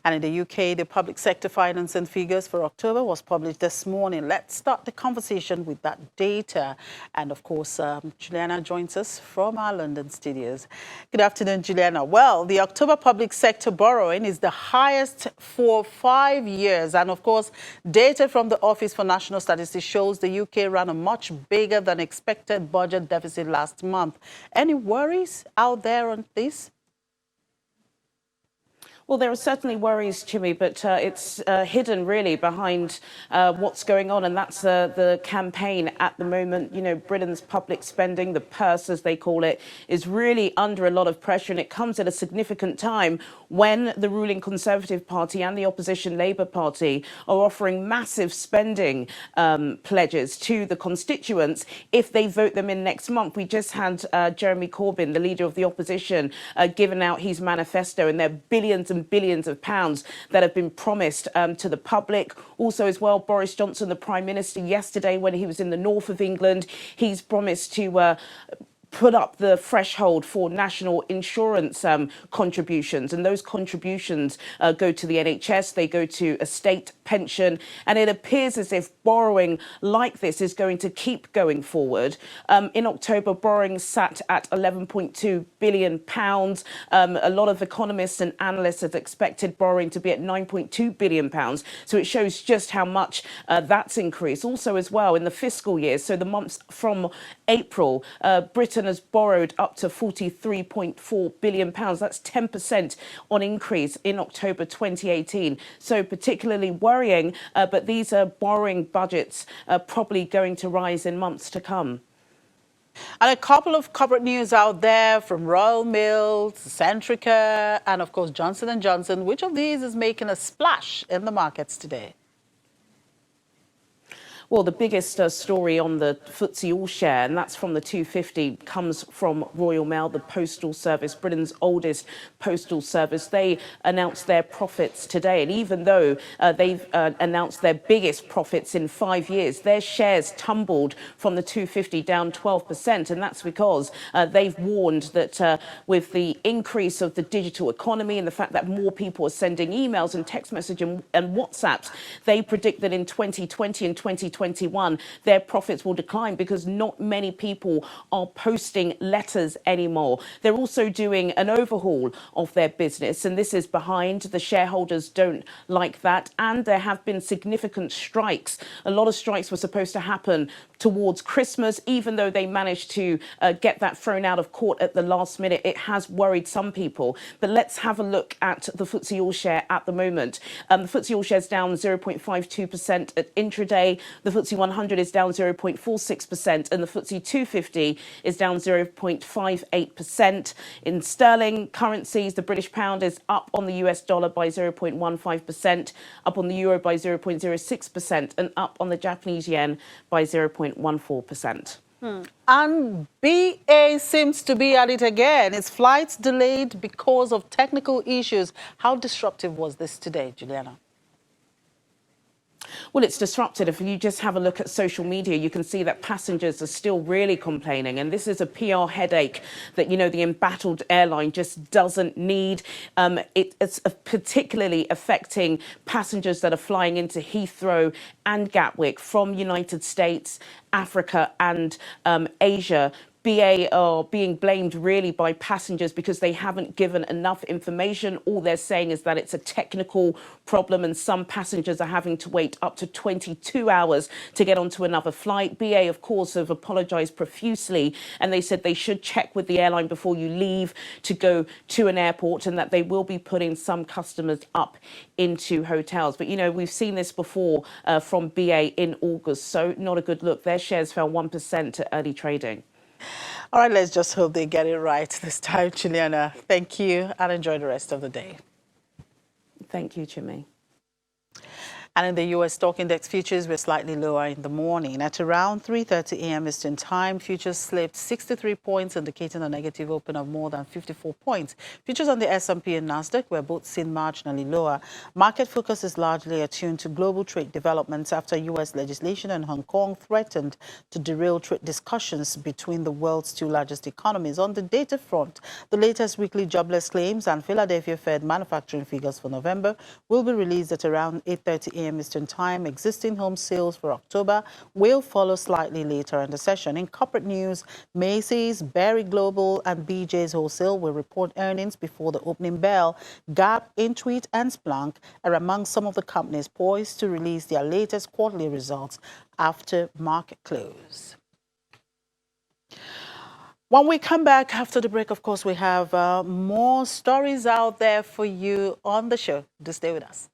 And in the UK, the public sector financing figures for October was published this morning. Let's start the conversation with that data. And of course, Juliana joins us from our London studios. Good afternoon, Juliana. Well, the October public sector borrowing is the highest for 5 years. And of course, data from the Office for National Statistics shows the UK ran a much bigger than expected budget deficit last month. Any worries out there on this? Well, there are certainly worries, Jimmy, but it's hidden really behind what's going on, and that's the campaign at the moment. You know, Britain's public spending, the purse as they call it, is really under a lot of pressure, and it comes at a significant time when the ruling Conservative Party and the opposition Labour Party are offering massive spending pledges to the constituents if they vote them in next month. We just had Jeremy Corbyn, the leader of the opposition, given out his manifesto, and there are billions and billions of pounds that have been promised to the public. Also as well, Boris Johnson, the Prime Minister, yesterday when he was in the north of England, he's promised to put up the threshold for national insurance contributions, and those contributions go to the NHS, they go to a state pension, and it appears as if borrowing like this is going to keep going forward. In October, borrowing sat at £11.2 billion. A lot of economists and analysts have expected borrowing to be at £9.2 billion. So it shows just how much that's increased. Also as well, in the fiscal year, so the months from April, Britain has borrowed up to £43.4 billion. That's 10% on increase in October 2018. So particularly worrying, but these are borrowing budgets probably going to rise in months to come. And a couple of corporate news out there from Royal Mail, Centrica, and of course Johnson & Johnson. Which of these is making a splash in the markets today? Well, the biggest story on the FTSE All-Share, and that's from the 250, comes from Royal Mail, the postal service, Britain's oldest postal service. They announced their profits today, and even though they've announced their biggest profits in 5 years, their shares tumbled from the 250 down 12%, and that's because they've warned that with the increase of the digital economy and the fact that more people are sending emails and text messaging and WhatsApps, they predict that in 2020 and 2021, their profits will decline because not many people are posting letters anymore. They're also doing an overhaul of their business, and this is behind. The shareholders don't like that, and there have been significant strikes. A lot of strikes were supposed to happen towards Christmas, even though they managed to get that thrown out of court at the last minute. It has worried some people. But let's have a look at the FTSE All-Share at the moment. The FTSE All-Share is down 0.52% at intraday. The FTSE 100 is down 0.46%, and the FTSE 250 is down 0.58%. In sterling currencies, the British pound is up on the US dollar by 0.15%, up on the euro by 0.06%, and up on the Japanese yen by 0.14%. And BA seems to be at it again. Its flights delayed because of technical issues. How disruptive was this today, Juliana? Well, it's disrupted. If you just have a look at social media, you can see that passengers are still really complaining. And this is a PR headache that, you know, the embattled airline just doesn't need. It's particularly affecting passengers that are flying into Heathrow and Gatwick from United States, Africa and Asia. BA are being blamed really by passengers because they haven't given enough information. All they're saying is that it's a technical problem, and some passengers are having to wait up to 22 hours to get onto another flight. BA, of course, have apologised profusely, and they said they should check with the airline before you leave to go to an airport, and that they will be putting some customers up into hotels. But, you know, we've seen this before from BA in August, so not a good look. Their shares fell 1% at early trading. All right, let's just hope they get it right this time, Juliana. Thank you, and enjoy the rest of the day. Thank you, Jimmy. And in the U.S. stock index, futures were slightly lower in the morning. At around 3:30 a.m. Eastern Time, futures slipped 63 points, indicating a negative open of more than 54 points. Futures on the S&P and Nasdaq were both seen marginally lower. Market focus is largely attuned to global trade developments after U.S. legislation in Hong Kong threatened to derail trade discussions between the world's two largest economies. On the data front, the latest weekly jobless claims and Philadelphia Fed manufacturing figures for November will be released at around 8:30 a.m. Eastern Time. Existing home sales for October will follow slightly later in the session. In corporate news, Macy's, Berry Global, and BJ's Wholesale will report earnings before the opening bell. Gap, Intuit, and Splunk are among some of the companies poised to release their latest quarterly results after market close. When we come back after the break, of course, we have more stories out there for you on the show. Do stay with us.